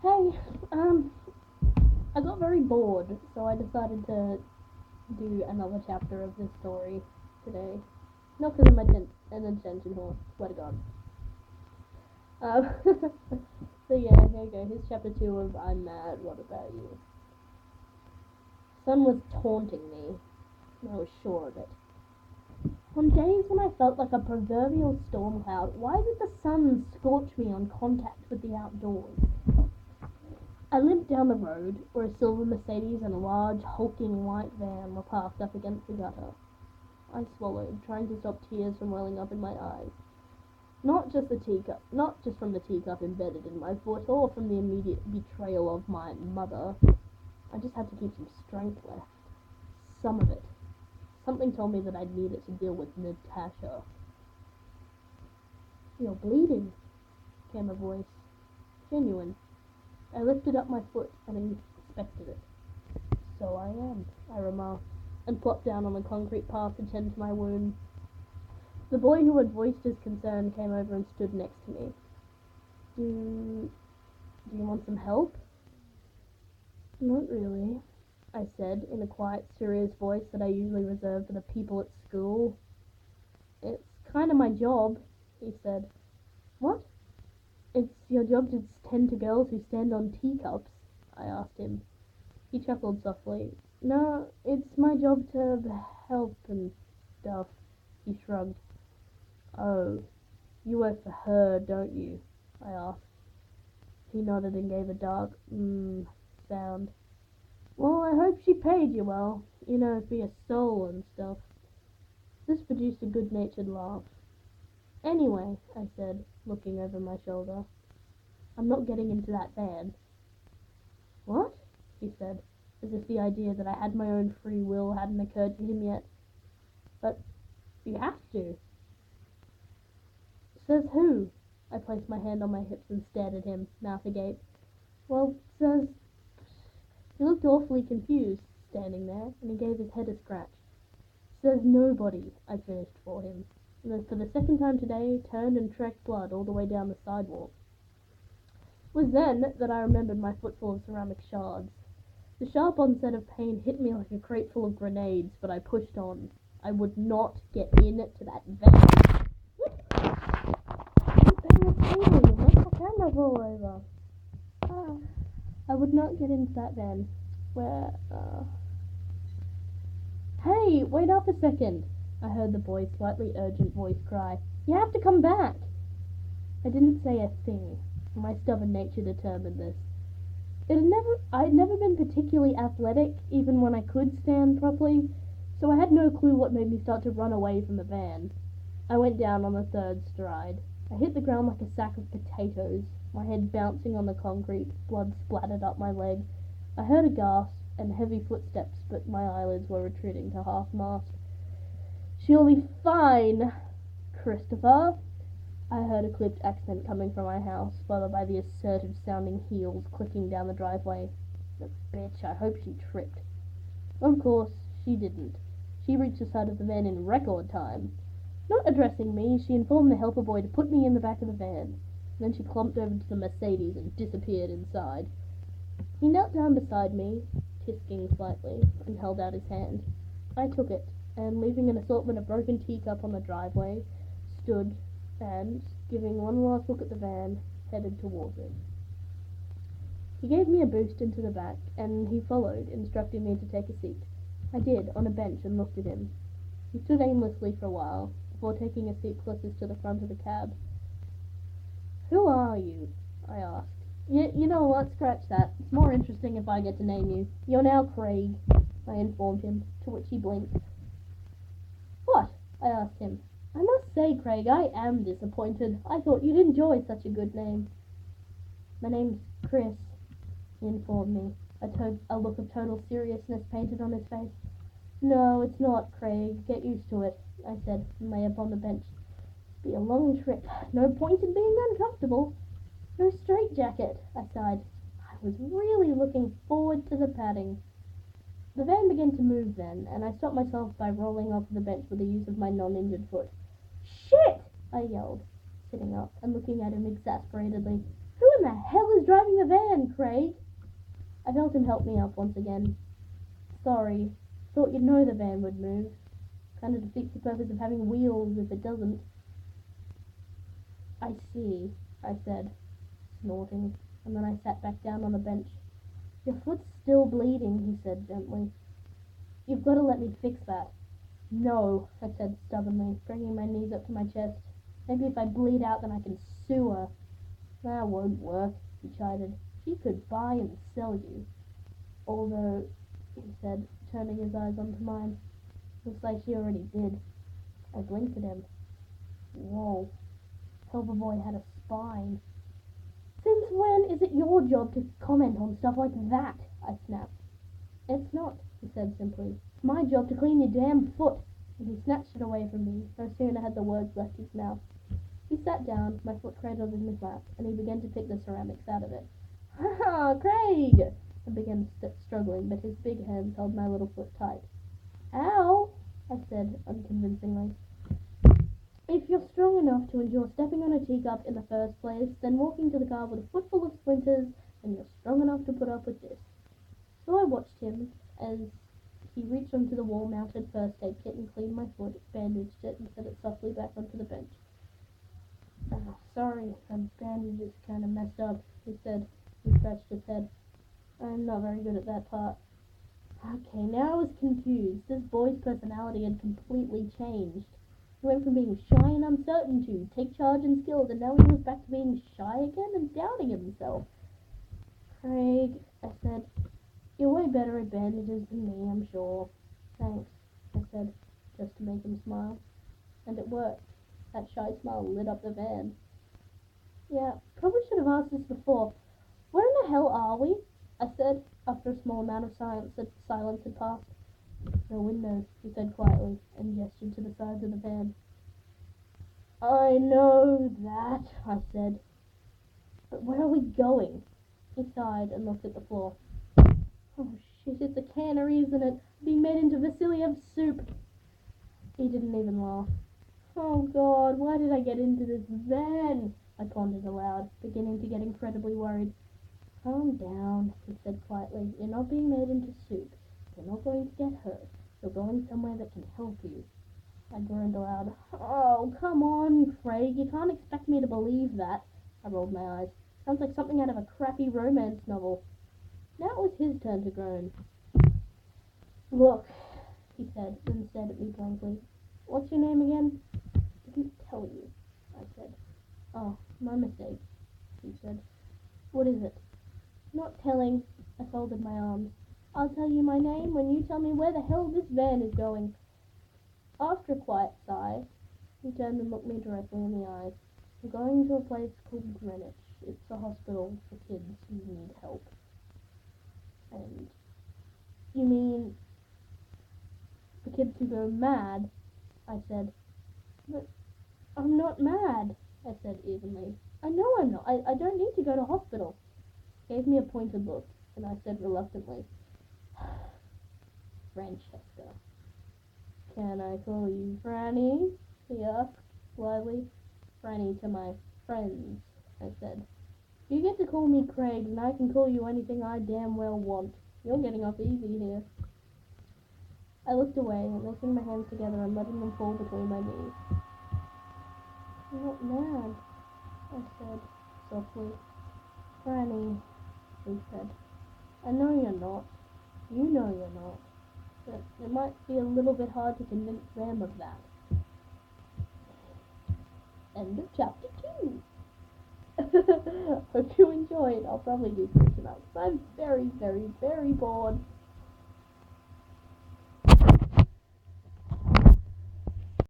Hey, um, I got very bored, so I decided to do another chapter of this story today. Not because I'm an attention whore, swear to God. So yeah, here we go. Here's chapter 2 of I'm Mad, What About You? Sun was taunting me, and I was sure of it. On days when I felt like a proverbial storm cloud, why did the sun scorch me on contact with the outdoors? I limped down the road, where a silver Mercedes and a large, hulking white van were parked up against the gutter. I swallowed, trying to stop tears from welling up in my eyes. Not just from the teacup embedded in my foot, or from the immediate betrayal of my mother. I just had to keep some strength left. Some of it. Something told me that I'd need it to deal with Natasha. "You're bleeding," came a voice. Genuine. I lifted up my foot and inspected it. "So I am," I remarked, and plopped down on the concrete path to tend to my wound. The boy who had voiced his concern came over and stood next to me. Do you want some help?" "Not really," I said, in a quiet, serious voice that I usually reserve for the people at school. "It's kind of my job," he said. "What?" "It's your job to tend to girls who stand on teacups," I asked him. He chuckled softly. "No, it's my job to help and stuff," he shrugged. "Oh, you work for her, don't you?" I asked. He nodded and gave a dark sound. "Well, I hope she paid you well, for your soul and stuff." This produced a good-natured laugh. "Anyway," I said, looking over my shoulder, "I'm not getting into that van." "What?" he said, as if the idea that I had my own free will hadn't occurred to him yet. "But you have to." "Says who?" I placed my hand on my hips and stared at him, mouth agape. "Well, says—" He looked awfully confused, standing there, and he gave his head a scratch. "Says nobody," I finished for him, and then for the second time today turned and trekked blood all the way down the sidewalk. It was then that I remembered my footful of ceramic shards. The sharp onset of pain hit me like a crate full of grenades, but I pushed on. I would not get into that van. The camera's all over. I would not get into that van. Hey, wait up a second, I heard the boy's slightly urgent voice cry. "You have to come back." I didn't say a thing. My stubborn nature determined this. I had never been particularly athletic, even when I could stand properly, so I had no clue what made me start to run away from the van. I went down on the third stride. I hit the ground like a sack of potatoes, my head bouncing on the concrete, blood splattered up my leg. I heard a gasp and heavy footsteps, but my eyelids were retreating to half-mast. "She'll be fine, Christopher," I heard a clipped accent coming from my house, followed by the assertive-sounding heels clicking down the driveway. The bitch, I hope she tripped. Of course, she didn't. She reached the side of the van in record time. Not addressing me, she informed the helper boy to put me in the back of the van. Then she clumped over to the Mercedes and disappeared inside. He knelt down beside me, tisking slightly, and held out his hand. I took it, and leaving an assortment of broken teacup on the driveway, stood and, giving one last look at the van, headed towards it. He gave me a boost into the back, and he followed, instructing me to take a seat. I did, on a bench, and looked at him. He stood aimlessly for a while, before taking a seat closest to the front of the cab. "Who are you?" I asked. You know what, scratch that. It's more interesting if I get to name you. You're now Craig," I informed him, to which he blinked. "What?" I asked him. "I must say, Craig, I am disappointed. I thought you'd enjoy such a good name." "My name's Chris," he informed me, a look of total seriousness painted on his face. "No, it's not, Craig. Get used to it," I said, and lay upon the bench. "Be a long trip. No point in being uncomfortable. No straitjacket," I sighed. I was really looking forward to the padding. The van began to move then, and I stopped myself by rolling off the bench with the use of my non-injured foot. "Shit!" I yelled, sitting up and looking at him exasperatedly. Who in the hell is driving the van, Craig? I felt him help me up once again. Sorry. Thought you'd know the van would move. Kind of defeats the purpose of having wheels if it doesn't. I see, I said, snorting, and then I sat back down on the bench. Your foot's still bleeding, he said gently. You've got to let me fix that. No, I said stubbornly, bringing my knees up to my chest. Maybe if I bleed out, then I can sue her. That won't work, he chided. She could buy and sell you. Although, he said, turning his eyes onto mine, looks like she already did. I blinked at him. Whoa. Silverboy had a spine. Since when is it your job to comment on stuff like that? I snapped. It's not, he said simply. It's my job to clean your damn foot. And he snatched it away from me. No sooner had the words left his mouth. He sat down, my foot cradled in his lap, and he began to pick the ceramics out of it. Ha! Craig! I began struggling, but his big hands held my little foot tight. Ow! I said unconvincingly. If you're strong enough to endure stepping on a teacup in the first place, then walking to the car with a foot full of splinters, then you're strong enough to put up with this. So I watched him as he reached onto the wall-mounted first aid kit and cleaned my foot, bandaged it, and set it softly back onto the bench. Sorry, the bandage is kind of messed up, he said. He scratched his head. I'm not very good at that part. Okay, now I was confused. This boy's personality had completely changed. He went from being shy and uncertain to take charge and skills, and now he was back to being shy again and doubting himself. Craig, I said, you're way better at bandages than me, I'm sure. Thanks, I said, just to make him smile. And it worked. That shy smile lit up the van. Yeah, probably should have asked this before. Where in the hell are we? I said, after a small amount of silence had passed. No windows, he said quietly, and gestured to the sides of the van. I know that, I said. But where are we going? He sighed and looked at the floor. Oh shit, it's a cannery, isn't it? Being made into Vasiliev's soup. He didn't even laugh. Oh God, why did I get into this van? I pondered aloud, beginning to get incredibly worried. Calm down, he said quietly. You're not being made into soup. You're not going to get hurt. You're going somewhere that can help you. I groaned aloud. Oh, come on, Craig. You can't expect me to believe that. I rolled my eyes. Sounds like something out of a crappy romance novel. Now it was his turn to groan. Look, he said, then stared at me blankly. What's your name again? Didn't tell you, I said. Oh, my mistake, he said. What is it? Not telling. I folded my arms. I'll tell you my name when you tell me where the hell this van is going. After a quiet sigh, he turned and looked me directly in the eyes. We're going to a place called Greenwich. It's a hospital for kids who need help. And you mean the kids who go mad? I said. But I'm not mad, I said evenly. I know I'm not. I don't need to go to hospital. He gave me a pointed look, and I said reluctantly, Francesca. Can I call you Franny? He asked, slyly. Franny to my friends, I said. You get to call me Craig, and I can call you anything I damn well want. You're getting off easy here. I looked away, making my hands together and letting them fall between my knees. You're not mad, I said, softly. Franny, he said. I know you're not. You know you're not. But it might be a little bit hard to convince them of that. End of chapter 2. Hope you enjoyed. I'll probably do 3 tonight. I'm very, very, very bored.